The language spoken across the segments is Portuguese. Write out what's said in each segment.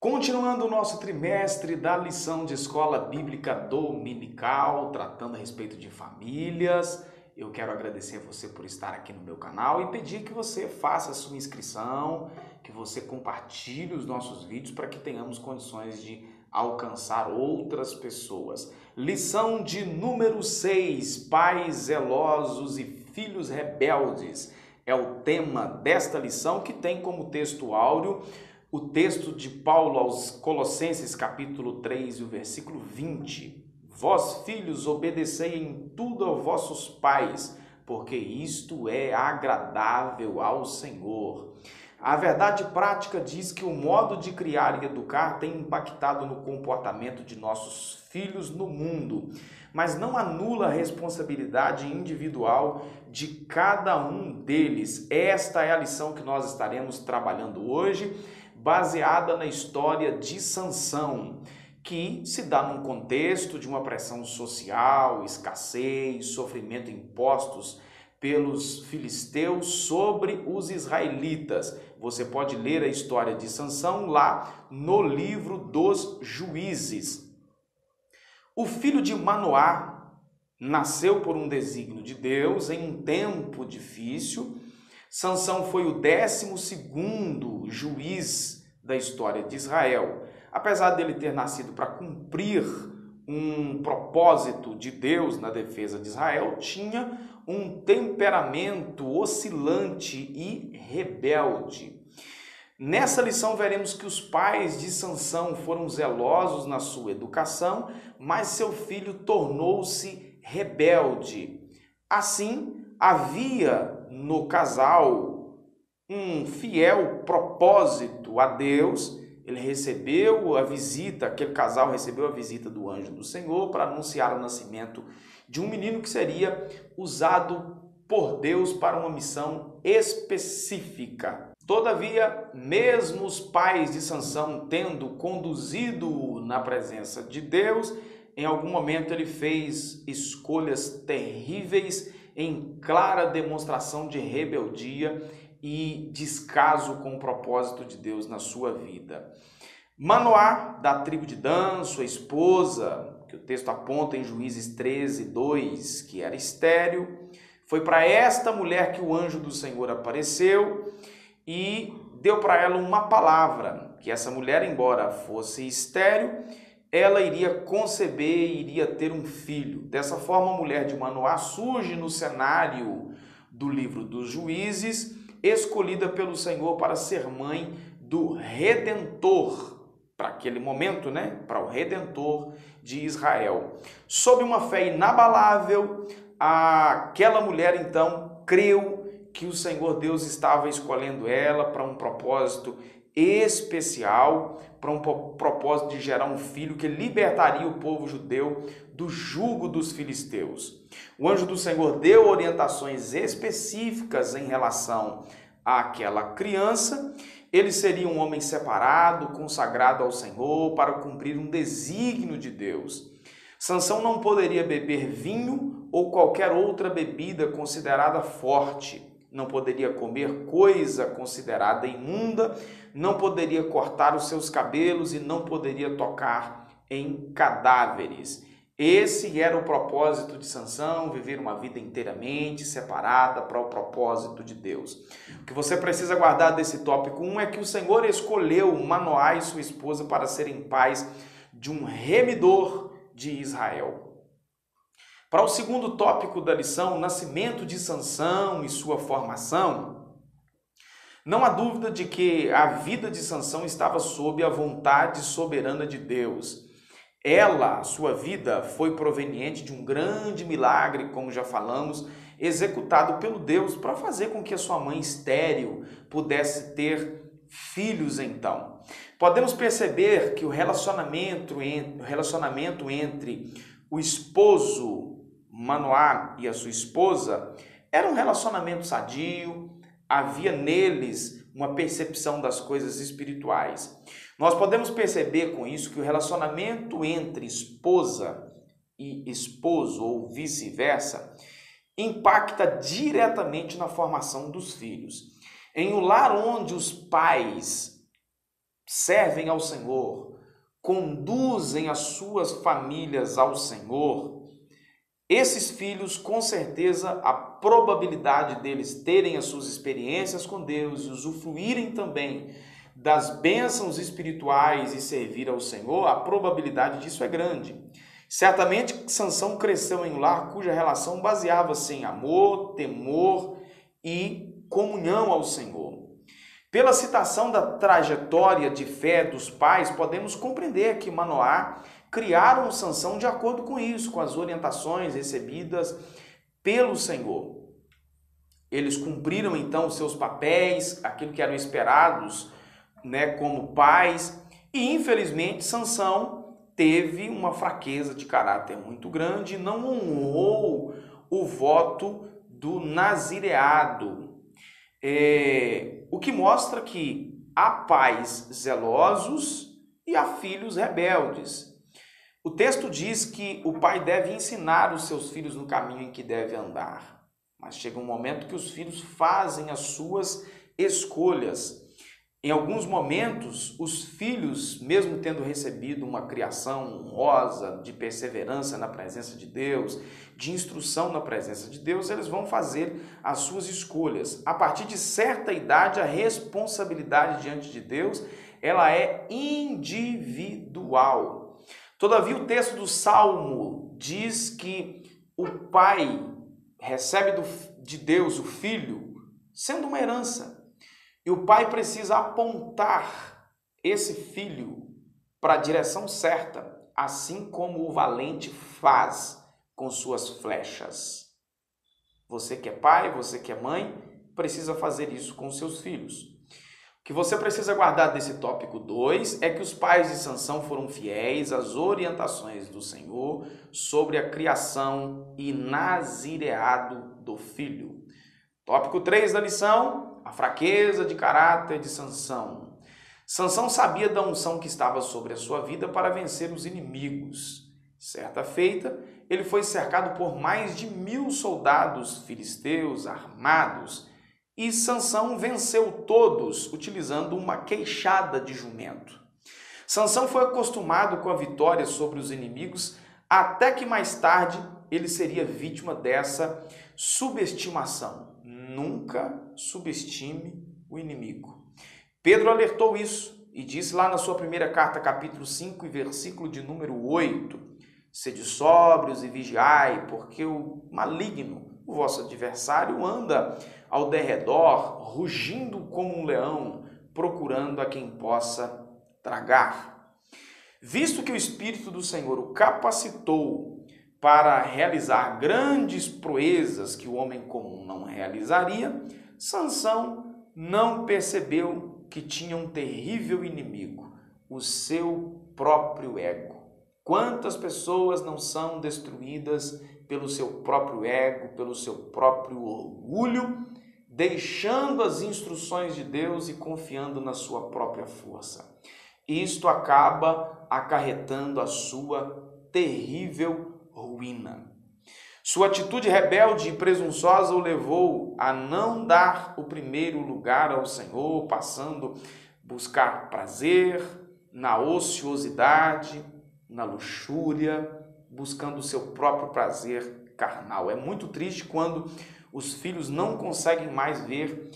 Continuando o nosso trimestre da lição de escola bíblica dominical, tratando a respeito de famílias, eu quero agradecer a você por estar aqui no meu canal e pedir que você faça a sua inscrição, que você compartilhe os nossos vídeos para que tenhamos condições de alcançar outras pessoas. Lição de número 6, pais zelosos e filhos rebeldes, é o tema desta lição, que tem como texto áureo o texto de Paulo aos Colossenses, capítulo 3, e o versículo 20. Vós, filhos, obedecei em tudo aos vossos pais, porque isto é agradável ao Senhor. A verdade prática diz que o modo de criar e educar tem impactado no comportamento de nossos filhos no mundo, mas não anula a responsabilidade individual de cada um deles. Esta é a lição que nós estaremos trabalhando hoje, baseada na história de Sansão, que se dá num contexto de uma pressão social, escassez, sofrimento impostos pelos filisteus sobre os israelitas. Você pode ler a história de Sansão lá no livro dos Juízes. O filho de Manoá nasceu por um desígnio de Deus em um tempo difícil. Sansão foi o 12º juiz da história de Israel. Apesar dele ter nascido para cumprir um propósito de Deus na defesa de Israel, tinha um temperamento oscilante e rebelde. Nessa lição veremos que os pais de Sansão foram zelosos na sua educação, mas seu filho tornou-se rebelde. Assim, havia no casal um fiel propósito a Deus. Ele recebeu a visita, aquele casal recebeu a visita do anjo do Senhor para anunciar o nascimento de um menino que seria usado por Deus para uma missão específica. Todavia, mesmo os pais de Sansão tendo conduzido-o na presença de Deus, em algum momento ele fez escolhas terríveis em clara demonstração de rebeldia e descaso com o propósito de Deus na sua vida. Manoá, da tribo de Dan, sua esposa, que o texto aponta em Juízes 13, 2, que era estéril, foi para esta mulher que o anjo do Senhor apareceu e deu para ela uma palavra, que essa mulher, embora fosse estéril, ela iria conceber e iria ter um filho. Dessa forma, a mulher de Manoá surge no cenário do livro dos Juízes, escolhida pelo Senhor para ser mãe do Redentor, para aquele momento, para o Redentor de Israel. Sob uma fé inabalável, aquela mulher então creu que o Senhor Deus estava escolhendo ela para um propósito especial, para um propósito de gerar um filho que libertaria o povo judeu do jugo dos filisteus. O anjo do Senhor deu orientações específicas em relação àquela criança. Ele seria um homem separado, consagrado ao Senhor para cumprir um desígnio de Deus. Sansão não poderia beber vinho ou qualquer outra bebida considerada forte. Não poderia comer coisa considerada imunda, não poderia cortar os seus cabelos e não poderia tocar em cadáveres. Esse era o propósito de Sansão, viver uma vida inteiramente separada para o propósito de Deus. O que você precisa guardar desse tópico 1 é que o Senhor escolheu Manoá e sua esposa para serem pais de um remidor de Israel. Para o segundo tópico da lição, o nascimento de Sansão e sua formação, não há dúvida de que a vida de Sansão estava sob a vontade soberana de Deus. A sua vida, foi proveniente de um grande milagre, como já falamos, executado pelo Deus para fazer com que a sua mãe estéril pudesse ter filhos então. Podemos perceber que o relacionamento entre o esposo Manoá e a sua esposa era um relacionamento sadio, havia neles uma percepção das coisas espirituais. Nós podemos perceber com isso que o relacionamento entre esposa e esposo, ou vice-versa, impacta diretamente na formação dos filhos. Em um lar onde os pais servem ao Senhor, conduzem as suas famílias ao Senhor, esses filhos, com certeza, a probabilidade deles terem as suas experiências com Deus e usufruírem também das bênçãos espirituais e servir ao Senhor, a probabilidade disso é grande. Certamente, Sansão cresceu em um lar cuja relação baseava-se em amor, temor e comunhão ao Senhor. Pela citação da trajetória de fé dos pais, podemos compreender que Manoá criaram Sansão de acordo com isso, com as orientações recebidas pelo Senhor. Eles cumpriram então os seus papéis, aquilo que eram esperados, como pais, e infelizmente Sansão teve uma fraqueza de caráter muito grande e não honrou o voto do nazireado. O que mostra que há pais zelosos e há filhos rebeldes. O texto diz que o pai deve ensinar os seus filhos no caminho em que deve andar. Mas chega um momento que os filhos fazem as suas escolhas. Em alguns momentos, os filhos, mesmo tendo recebido uma criação honrosa, de perseverança na presença de Deus, de instrução na presença de Deus, eles vão fazer as suas escolhas. A partir de certa idade, a responsabilidade diante de Deus, ela é individual. Todavia, o texto do Salmo diz que o pai recebe de Deus o filho, sendo uma herança. E o pai precisa apontar esse filho para a direção certa, assim como o valente faz com suas flechas. Você que é pai, você que é mãe, precisa fazer isso com seus filhos. O que você precisa guardar desse tópico 2 é que os pais de Sansão foram fiéis às orientações do Senhor sobre a criação e nazireado do filho. Tópico 3 da lição, a fraqueza de caráter de Sansão. Sansão sabia da unção que estava sobre a sua vida para vencer os inimigos. Certa feita, ele foi cercado por mais de 1000 soldados filisteus armados e Sansão venceu todos utilizando uma queixada de jumento. Sansão foi acostumado com a vitória sobre os inimigos até que mais tarde ele seria vítima dessa subestimação. Nunca subestime o inimigo. Pedro alertou isso e disse lá na sua primeira carta, capítulo 5 e versículo de número 8, sede sóbrios e vigiai, porque o maligno, o vosso adversário, anda ao derredor, rugindo como um leão, procurando a quem possa tragar. Visto que o Espírito do Senhor o capacitou para realizar grandes proezas que o homem comum não realizaria, Sansão não percebeu que tinha um terrível inimigo, o seu próprio ego. Quantas pessoas não são destruídas pelo seu próprio ego, pelo seu próprio orgulho, deixando as instruções de Deus e confiando na sua própria força. Isto acaba acarretando a sua terrível ruína. Sua atitude rebelde e presunçosa o levou a não dar o primeiro lugar ao Senhor, passando a buscar prazer na ociosidade, na luxúria, buscando o seu próprio prazer carnal. É muito triste quando os filhos não conseguem mais ver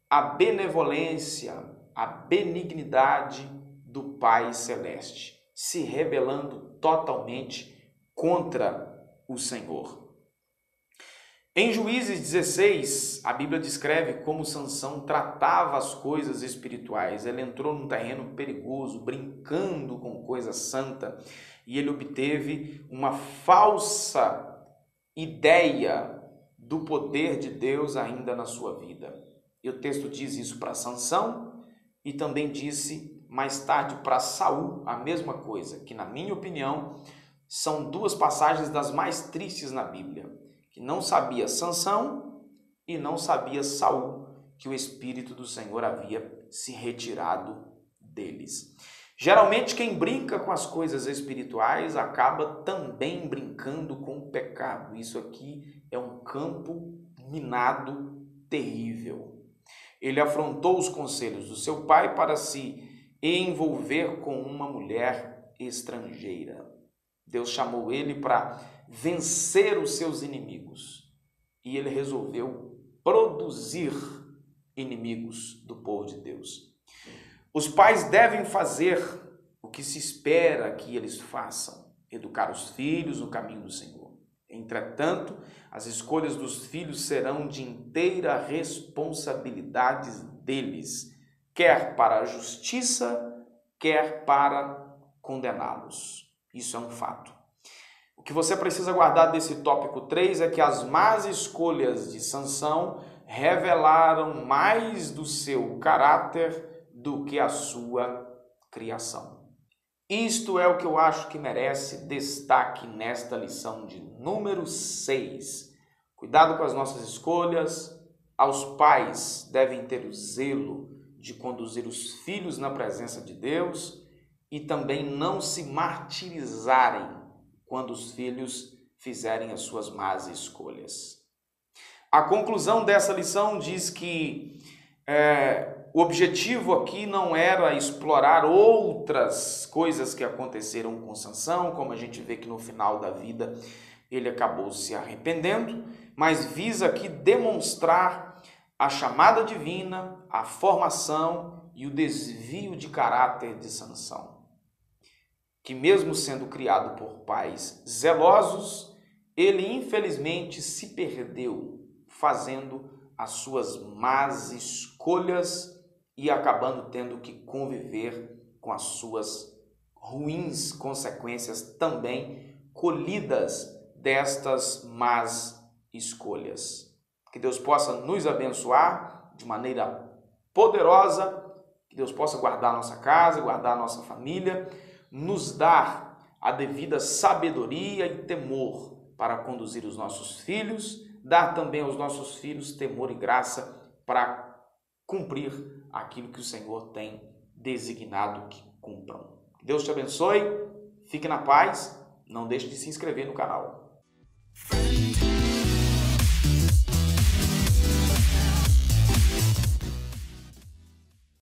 a benevolência, a benignidade do Pai Celeste, se rebelando totalmente contra o Senhor. Em Juízes 16, a Bíblia descreve como Sansão tratava as coisas espirituais. Ele entrou num terreno perigoso, brincando com coisa santa, e ele obteve uma falsa ideia do poder de Deus ainda na sua vida. E o texto diz isso para Sansão e também disse mais tarde para Saul a mesma coisa, que na minha opinião são duas passagens das mais tristes na Bíblia, que não sabia Sansão e não sabia Saul que o Espírito do Senhor havia se retirado deles. Geralmente quem brinca com as coisas espirituais acaba também brincando com o pecado. Isso aqui é um campo minado terrível. Ele afrontou os conselhos do seu pai para se envolver com uma mulher estrangeira. Deus chamou ele para vencer os seus inimigos e ele resolveu produzir inimigos do povo de Deus. Os pais devem fazer o que se espera que eles façam, educar os filhos no caminho do Senhor. Entretanto, as escolhas dos filhos serão de inteira responsabilidade deles, quer para a justiça, quer para condená-los. Isso é um fato. O que você precisa guardar desse tópico 3 é que as más escolhas de Sansão revelaram mais do seu caráter do que a sua criação. Isto é o que eu acho que merece destaque nesta lição de número 6. Cuidado com as nossas escolhas. Aos pais devem ter o zelo de conduzir os filhos na presença de Deus e também não se martirizarem quando os filhos fizerem as suas más escolhas. A conclusão dessa lição diz que o objetivo aqui não era explorar outras coisas que aconteceram com Sansão, como a gente vê que no final da vida ele acabou se arrependendo, mas visa aqui demonstrar a chamada divina, a formação e o desvio de caráter de Sansão, que mesmo sendo criado por pais zelosos, ele infelizmente se perdeu fazendo as suas más escolhas e acabando tendo que conviver com as suas ruins consequências também colhidas destas más escolhas. Que Deus possa nos abençoar de maneira poderosa, que Deus possa guardar nossa casa, guardar nossa família, nos dar a devida sabedoria e temor para conduzir os nossos filhos, dar também aos nossos filhos temor e graça para cumprir aquilo que o Senhor tem designado que cumpram. Que Deus te abençoe, fique na paz, não deixe de se inscrever no canal.